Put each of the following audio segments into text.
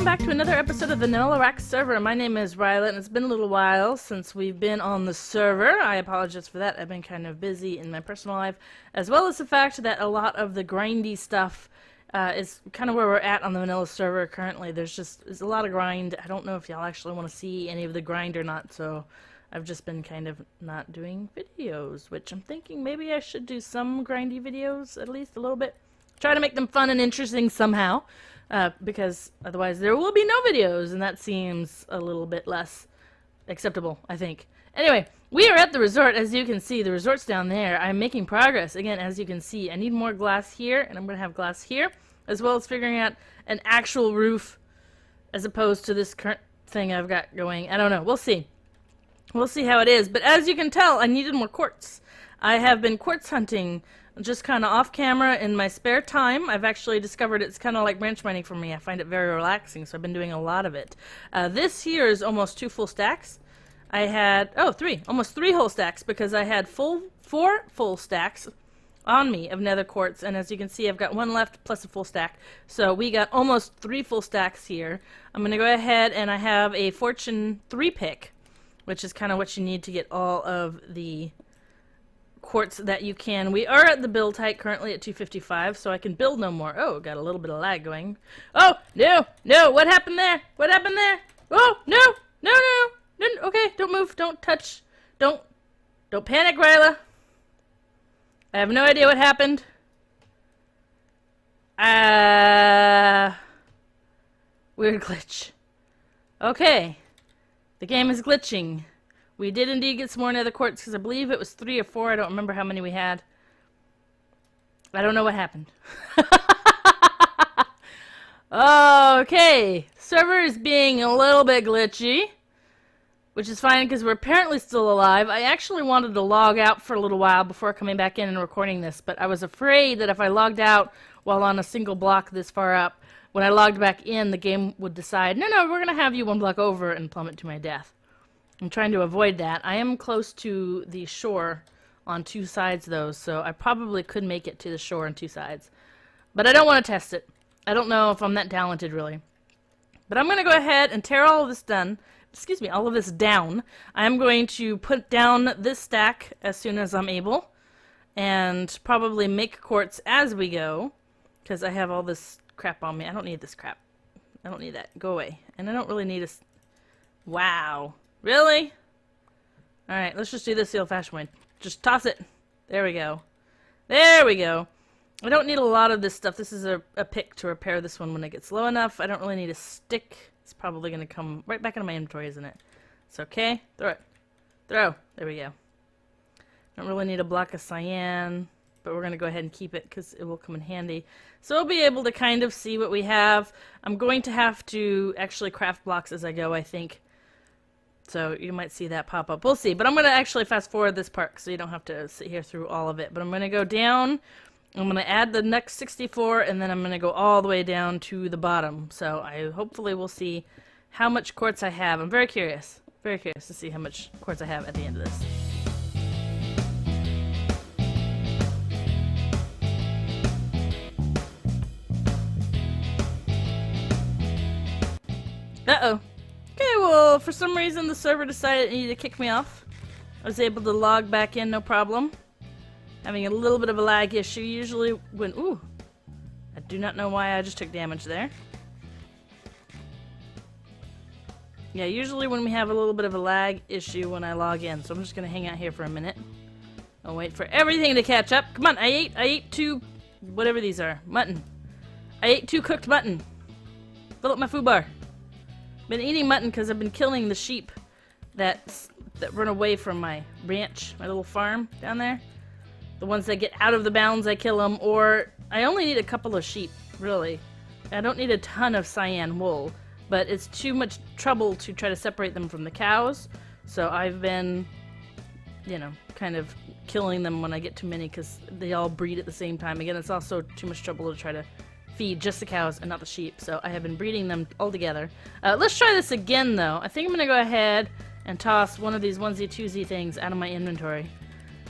welcome back to another episode of the RAC server. My name is Riella, and it's been a little while since we've been on the server. I apologize for that. I've been kind of busy in my personal life, as well as the fact that a lot of the grindy stuff is kind of where we're at on the vanilla server currently. There's a lot of grind. I don't know if y'all actually want to see any of the grind or not, so I've just been kind of not doing videos, which I'm thinking maybe I should do some grindy videos, at least a little bit. Try to make them fun and interesting somehow. Because otherwise there will be no videos, and that seems a little bit less acceptable, I think. Anyway, we are at the resort. As you can see, the resort's down there. I'm making progress. Again, as you can see, I need more glass here, and I'm going to have glass here, as well as figuring out an actual roof as opposed to this current thing I've got going. I don't know. We'll see. We'll see how it is. But as you can tell, I needed more quartz. I have been quartz hunting just kind of off camera in my spare time. I've actually discovered it's kind of like branch mining for me. I find it very relaxing, so I've been doing a lot of it. This here is almost 2 full stacks. I had, almost 3 whole stacks, because I had 4 full stacks on me of nether quartz, and as you can see, I've got 1 left plus a full stack. So we got almost 3 full stacks here. I'm going to go ahead, and I have a fortune 3 pick, which is kind of what you need to get all of the quartz that you can. We are at the build height currently at 255, so I can build no more. Oh, got a little bit of lag going. Oh, no, what happened there? What happened there? Oh, no, okay, don't move, don't touch, don't panic, Riella. I have no idea what happened. Weird glitch. Okay, the game is glitching. We did indeed get some more nether quartz, because I believe it was 3 or 4. I don't remember how many we had. I don't know what happened. Okay. Server is being a little bit glitchy, which is fine because we're apparently still alive. I actually wanted to log out for a little while before coming back in and recording this, but I was afraid that if I logged out while on a single block this far up, when I logged back in, the game would decide, no, we're going to have you 1 block over and plummet to my death. I'm trying to avoid that. I am close to the shore on 2 sides, though, so I probably could make it to the shore on 2 sides. But I don't want to test it. I don't know if I'm that talented, really. But I'm going to go ahead and tear all of this all of this down. I'm going to put down this stack as soon as I'm able, and probably make quartz as we go, because I have all this crap on me. I don't need this crap. I don't need that. Go away. And I don't really need a... Wow. Really? Alright, let's just do this the old-fashioned way. Just toss it. There we go. There we go. I don't need a lot of this stuff. This is a pick to repair this one when it gets low enough. I don't really need a stick. It's probably going to come right back into my inventory, isn't it? It's okay. Throw it. Throw. There we go. Don't really need a block of cyan, but we're going to go ahead and keep it because it will come in handy. So we'll be able to kind of see what we have. I'm going to have to actually craft blocks as I go, I think. So you might see that pop up. We'll see. But I'm going to actually fast forward this part so you don't have to sit here through all of it. But I'm going to go down. I'm going to add the next 64, and then I'm going to go all the way down to the bottom. So I hopefully will see how much quartz I have. I'm very curious. Very curious to see how much quartz I have at the end of this. Uh-oh. Okay, well, for some reason the server decided it needed to kick me off. I was able to log back in, no problem. Having a little bit of a lag issue, usually when... Ooh! I do not know why I just took damage there. Yeah, usually when we have a little bit of a lag issue when I log in, so I'm just gonna hang out here for a minute. I'll wait for everything to catch up. Come on, I ate 2... whatever these are. Mutton. I ate 2 cooked mutton. Fill up my food bar. Been eating mutton because I've been killing the sheep that run away from my ranch, my little farm down there. The ones that get out of the bounds, I kill them, or I only need a couple of sheep, really. I don't need a ton of cyan wool, but it's too much trouble to try to separate them from the cows, so I've been, you know, kind of killing them when I get too many because they all breed at the same time. Again, it's also too much trouble to try to feed just the cows and not the sheep, so I have been breeding them all together. Let's try this again, though. I think I'm going to go ahead and toss one of these onesie-twosie things out of my inventory,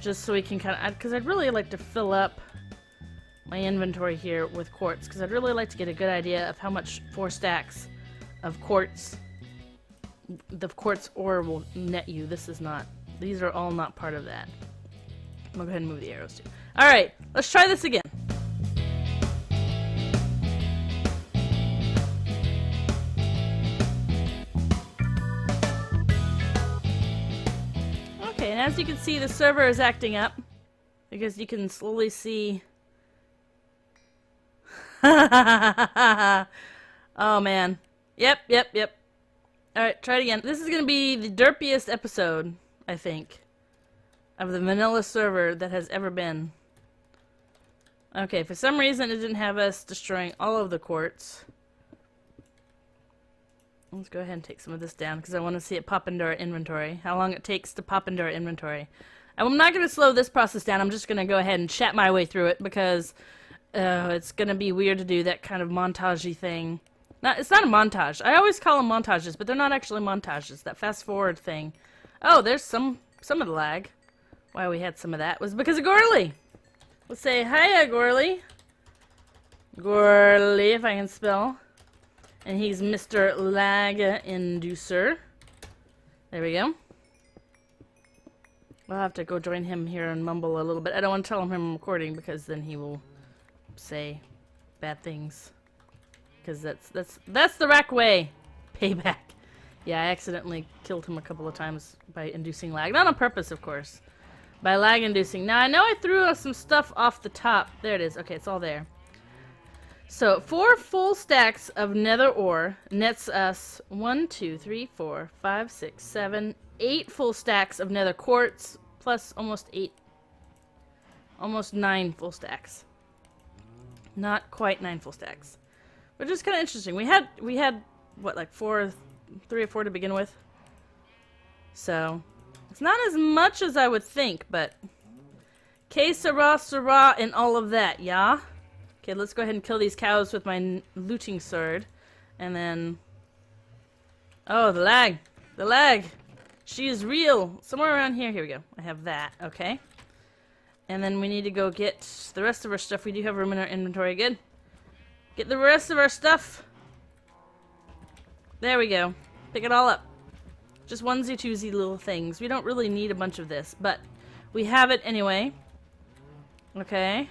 just so we can kind of, because I'd really like to fill up my inventory here with quartz, because I'd really like to get a good idea of how much 4 stacks of quartz. The quartz ore will net you. This is not. These are all not part of that. I'll go ahead and move the arrows too. Alright, let's try this again. Okay, and as you can see, the server is acting up. Because you can slowly see... Oh man. Yep. Alright, try it again. This is going to be the derpiest episode, I think, of the vanilla server that has ever been. Okay, for some reason it didn't have us destroying all of the quartz. Let's go ahead and take some of this down because I want to see it pop into our inventory. How long it takes to pop into our inventory. I'm not going to slow this process down. I'm just going to go ahead and chat my way through it because it's going to be weird to do that kind of montage-y thing. It's not a montage. I always call them montages, but they're not actually montages. That fast-forward thing. Oh, there's some of the lag. Why we had some of that was because of Gorley. Let's say, hiya, Gorley. Gorley, if I can spell. And he's Mr. Lag Inducer. There we go. I'll have to go join him here and mumble a little bit. I don't want to tell him I'm recording because then he will say bad things. Because that's the RAC way. Payback. Yeah, I accidentally killed him a couple of times by inducing lag. Not on purpose, of course. By lag inducing. Now, I know I threw some stuff off the top. There it is. Okay, it's all there. So, 4 full stacks of nether ore nets us 1, 2, 3, 4, 5, 6, 7, 8 full stacks of nether quartz, plus almost 9 full stacks. Not quite 9 full stacks. Which is kind of interesting. We had what, like 3 or 4 to begin with? So, it's not as much as I would think, but... Que sera, and all of that, yeah? Okay, let's go ahead and kill these cows with my looting sword. And then... Oh, the lag! The lag! She is real! Somewhere around here. Here we go. I have that. Okay. And then we need to go get the rest of our stuff. We do have room in our inventory. Good. Get the rest of our stuff. There we go. Pick it all up. Just onesie-twosie little things. We don't really need a bunch of this, but we have it anyway. Okay.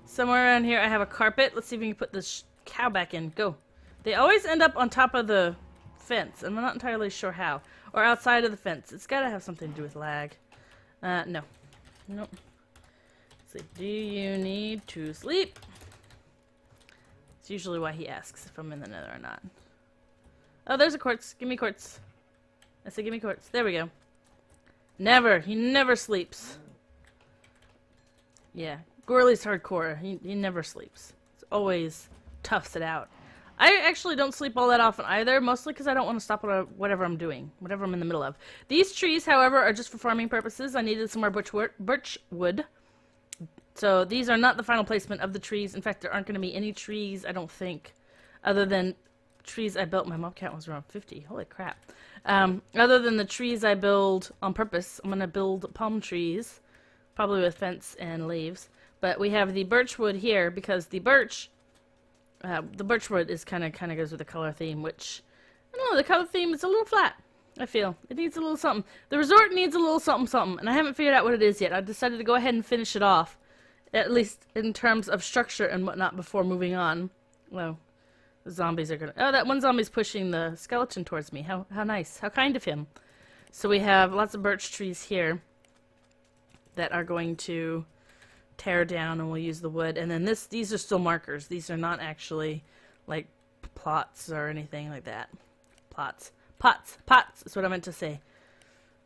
Somewhere around here I have a carpet. Let's see if we can put this cow back in. Go. They always end up on top of the fence. I'm not entirely sure how. Or outside of the fence. It's gotta have something to do with lag. No. Nope. Let's see. Do you need to sleep? It's usually why he asks if I'm in the nether or not. Oh, there's a quartz. Give me quartz. I said give me quartz. There we go. Never. He never sleeps. Yeah. Gorley's hardcore. He never sleeps. It's always toughs it out. I actually don't sleep all that often either, mostly because I don't want to stop whatever I'm doing, whatever I'm in the middle of. These trees, however, are just for farming purposes. I needed some more birch wood. So these are not the final placement of the trees. In fact, there aren't going to be any trees, I don't think, other than trees I built. My mob count was around 50. Holy crap. Other than the trees I build on purpose, I'm going to build palm trees, probably with fence and leaves. But we have the birch wood here because the birch wood is kind of goes with the color theme, which, I don't know, the color theme is a little flat, I feel. It needs a little something. The resort needs a little something, and I haven't figured out what it is yet. I decided to go ahead and finish it off, at least in terms of structure and whatnot, before moving on. Well, the zombies are gonna... Oh, that one zombie's pushing the skeleton towards me. How nice. How kind of him. So we have lots of birch trees here that are going to tear down, and we'll use the wood. And then these are still markers. These are not actually like plots or anything like that. Pots is what I meant to say.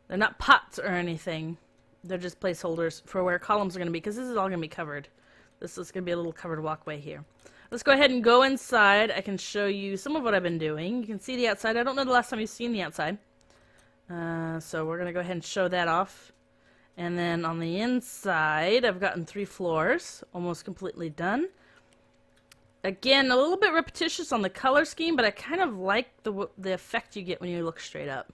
They're not pots or anything. They're just placeholders for where columns are going to be, because this is all going to be covered. This is going to be a little covered walkway here. Let's go ahead and go inside. I can show you some of what I've been doing. You can see the outside. I don't know the last time you've seen the outside. So we're going to go ahead and show that off. And then on the inside, I've gotten 3 floors, almost completely done. Again, a little bit repetitious on the color scheme, but I kind of like the effect you get when you look straight up.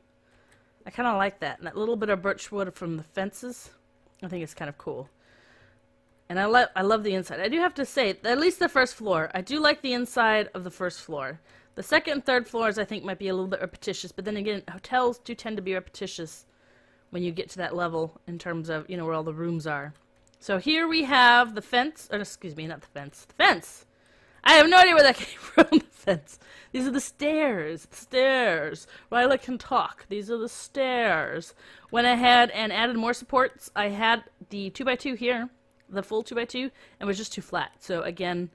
I kind of like that. And that little bit of birch wood from the fences, I think it's kind of cool. And I love the inside. I do have to say, at least the first floor, I do like the inside of the first floor. The second and third floors I think might be a little bit repetitious, but then again, hotels do tend to be repetitious when you get to that level in terms of, you know, where all the rooms are. So here we have the fence, or excuse me, not the fence. The fence! I have no idea where that came from, the fence. These are the stairs. Stairs. Riella can talk. These are the stairs. Went ahead and added more supports. I had the 2x2 here, the full 2x2, and it was just too flat. So again,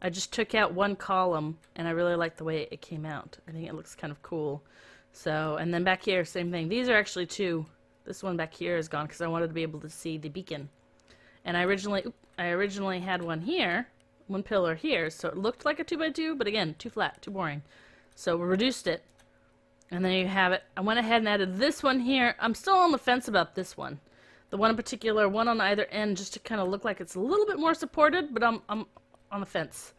I just took out one column, and I really like the way it came out. I think it looks kind of cool. So, and then back here, same thing. These are actually two. This one back here is gone because I wanted to be able to see the beacon. And I originally had one here, one pillar here, so it looked like a 2x2, but again, too flat, too boring. So we reduced it, and then you have it. I went ahead and added this one here. I'm still on the fence about this one. The one in particular, one on either end, just to kind of look like it's a little bit more supported, but I'm on the fence.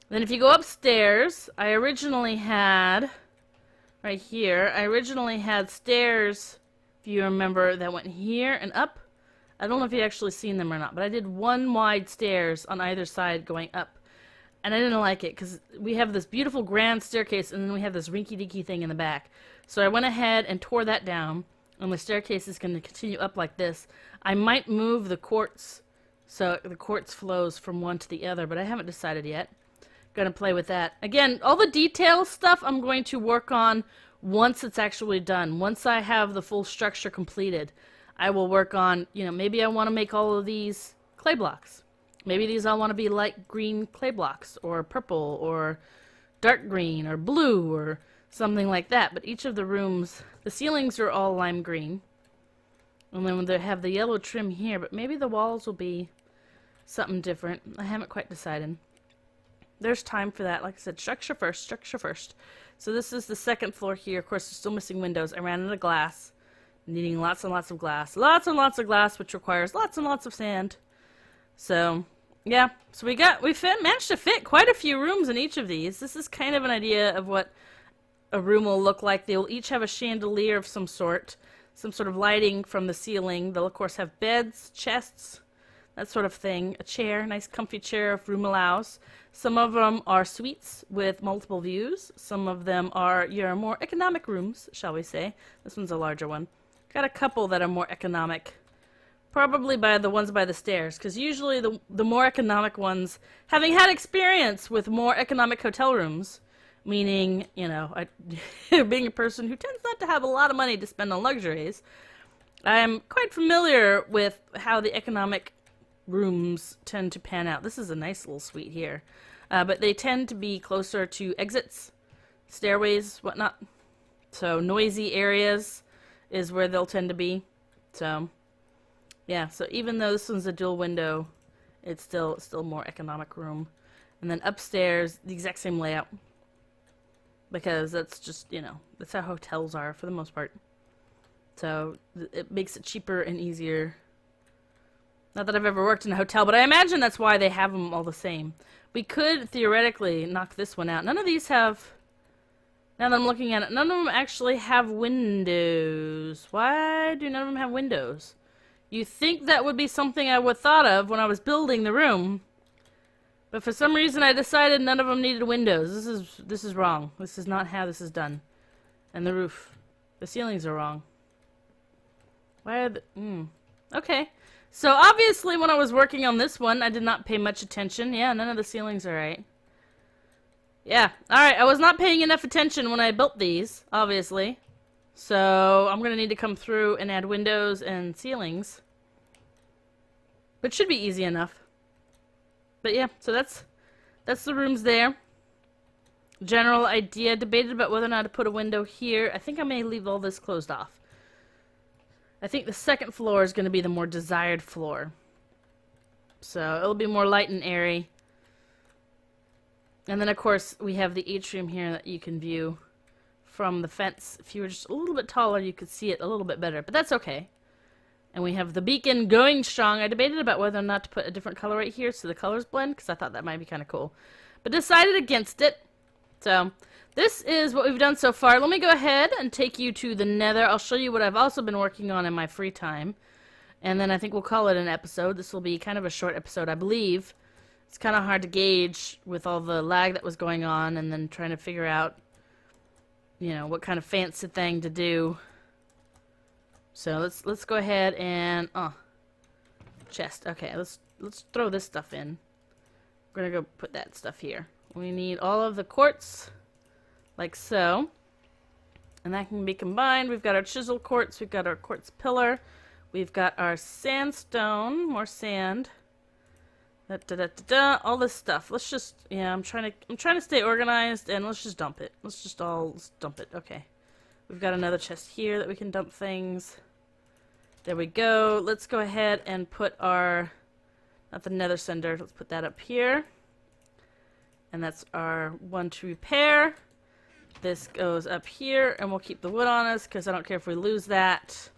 Then if you go upstairs, I originally had, right here, I originally had stairs, if you remember, that went here and up. I don't know if you've actually seen them or not, but I did one wide stairs on either side going up. And I didn't like it because we have this beautiful grand staircase and then we have this rinky-dinky thing in the back. So I went ahead and tore that down, and the staircase is going to continue up like this. I might move the quartz so the quartz flows from one to the other, but I haven't decided yet. Gonna play with that. Again, all the detail stuff I'm going to work on once it's actually done. Once I have the full structure completed, I will work on, you know, maybe I want to make all of these clay blocks. Maybe these all want to be light green clay blocks, or purple, or dark green, or blue, or something like that. But each of the rooms, the ceilings are all lime green. And then they have the yellow trim here, but maybe the walls will be something different. I haven't quite decided. There's time for that. Like I said, structure first, structure first. So this is the second floor here. Of course, there's still missing windows. I ran out of glass, needing lots and lots of glass. Lots and lots of glass, which requires lots and lots of sand. So, yeah. So we managed to fit quite a few rooms in each of these. This is kind of an idea of what a room will look like. They will each have a chandelier of some sort of lighting from the ceiling. They'll, of course, have beds, chests, that sort of thing. A chair, nice comfy chair if room allows. Some of them are suites with multiple views. Some of them are your more economic rooms, shall we say. This one's a larger one. Got a couple that are more economic. Probably by the ones by the stairs, because usually the more economic ones, having had experience with more economic hotel rooms, meaning, you know, being a person who tends not to have a lot of money to spend on luxuries, I am quite familiar with how the economic rooms tend to pan out. This is a nice little suite here. But they tend to be closer to exits, stairways, whatnot. So noisy areas is where they'll tend to be. So, yeah. So even though this one's a dual window, it's still more economic room. And then upstairs, the exact same layout. Because that's just, you know, that's how hotels are for the most part. So it makes it cheaper and easier. Not that I've ever worked in a hotel, but I imagine that's why they have them all the same. We could theoretically knock this one out. None of these have, now that I'm looking at it, none of them actually have windows. Why do none of them have windows? You think that would be something I would thought of when I was building the room. But for some reason I decided none of them needed windows. This is wrong. This is not how this is done. And the roof. The ceilings are wrong. Why are the... Okay. So obviously when I was working on this one, I did not pay much attention. Yeah, none of the ceilings are right. Yeah. Alright, I was not paying enough attention when I built these, obviously. So I'm going to need to come through and add windows and ceilings. But it should be easy enough. But yeah, so that's the rooms there. General idea, debated about whether or not to put a window here. I think I may leave all this closed off. I think the second floor is going to be the more desired floor. So it'll be more light and airy. And then of course we have the atrium here that you can view from the fence. If you were just a little bit taller, you could see it a little bit better, but that's okay. And we have the beacon going strong. I debated about whether or not to put a different color right here so the colors blend, because I thought that might be kind of cool. But decided against it. So, this is what we've done so far. Let me go ahead and take you to the nether. I'll show you what I've also been working on in my free time. And then I think we'll call it an episode. This will be kind of a short episode, I believe. It's kind of hard to gauge with all the lag that was going on and then trying to figure out, you know, what kind of fancy thing to do. So let's go ahead and chest. Okay, let's throw this stuff in. We're gonna go put that stuff here. We need all of the quartz, like so, and that can be combined. We've got our chisel quartz, we've got our quartz pillar, we've got our sandstone, more sand. All this stuff. Let's just, yeah, I'm trying to stay organized, and let's just dump it. Let's dump it. Okay. We've got another chest here that we can dump things. There we go. Let's go ahead and put our, not the nether cinder, let's put that up here. And that's our one to repair. This goes up here, and we'll keep the wood on us, because I don't care if we lose that.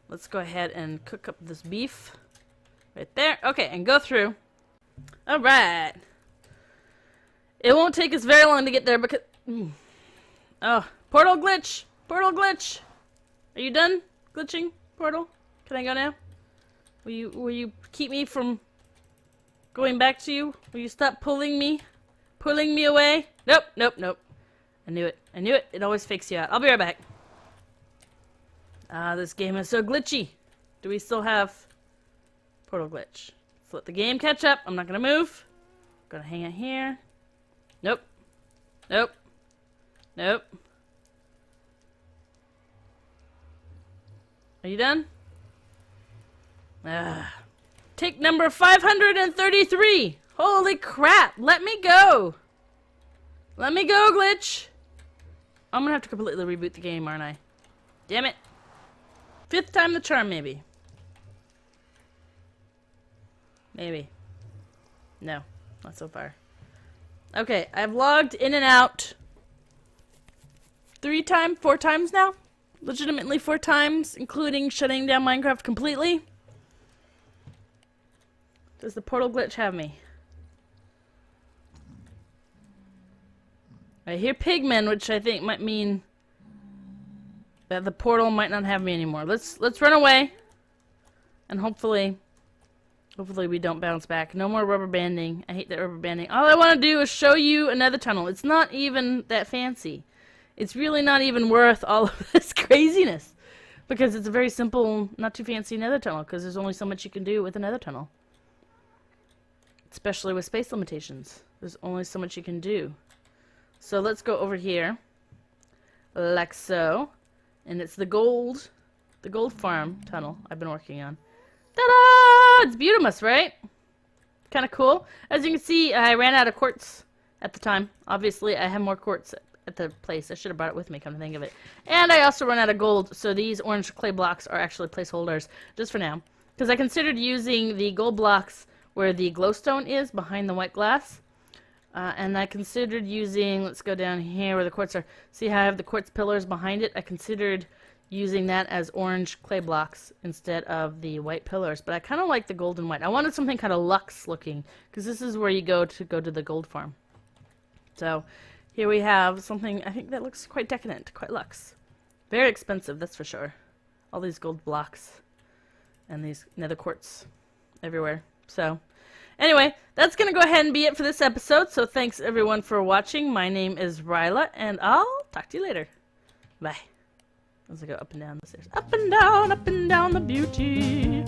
Let's go ahead and cook up this beef. Right there. Okay, and go through. Alright. It won't take us very long to get there because... Oh, portal glitch! Portal glitch! Are you done glitching, portal? Can I go now? Will you keep me from going back to you? Will you stop pulling me away? Nope, nope, nope. I knew it. I knew it. It always fakes you out. I'll be right back. Ah, this game is so glitchy. Do we still have portal glitch? Let's let the game catch up. I'm not gonna move. I'm gonna hang out here. Nope. Nope. Nope. Are you done? Take number 533. Holy crap. Let me go. Let me go, glitch. I'm gonna have to completely reboot the game, aren't I? Damn it. 5th time the charm, maybe. Maybe. No, not so far. Okay, I've logged in and out 4 times now. Legitimately 4 times, including shutting down Minecraft completely. Does the portal glitch have me? I hear pigmen, which I think might mean that the portal might not have me anymore. Let's run away, and hopefully we don't bounce back. No more rubber banding. I hate that rubber banding. All I want to do is show you another tunnel. It's not even that fancy. It's really not even worth all of this craziness, because it's a very simple, not too fancy nether tunnel, because there's only so much you can do with a nether tunnel. Especially with space limitations. There's only so much you can do. So let's go over here, like so, and it's the gold farm tunnel I've been working on. Ta-da! It's beautimous, right? Kind of cool. As you can see, I ran out of quartz at the time. Obviously, I have more quartz at the place. I should have brought it with me, come to think of it. And I also ran out of gold, so these orange clay blocks are actually placeholders, just for now. Because I considered using the gold blocks where the glowstone is, behind the white glass. And I considered using, let's go down here where the quartz are. See how I have the quartz pillars behind it? I considered using that as orange clay blocks instead of the white pillars. But I kind of like the gold and white. I wanted something kind of luxe looking, because this is where you go to the gold farm. So here we have something I think that looks quite decadent, quite luxe. Very expensive, that's for sure. All these gold blocks and these nether quartz everywhere. So anyway, that's going to go ahead and be it for this episode. So thanks everyone for watching. My name is Riella, and I'll talk to you later. Bye. As I go up and down the stairs. Up and down the beauty.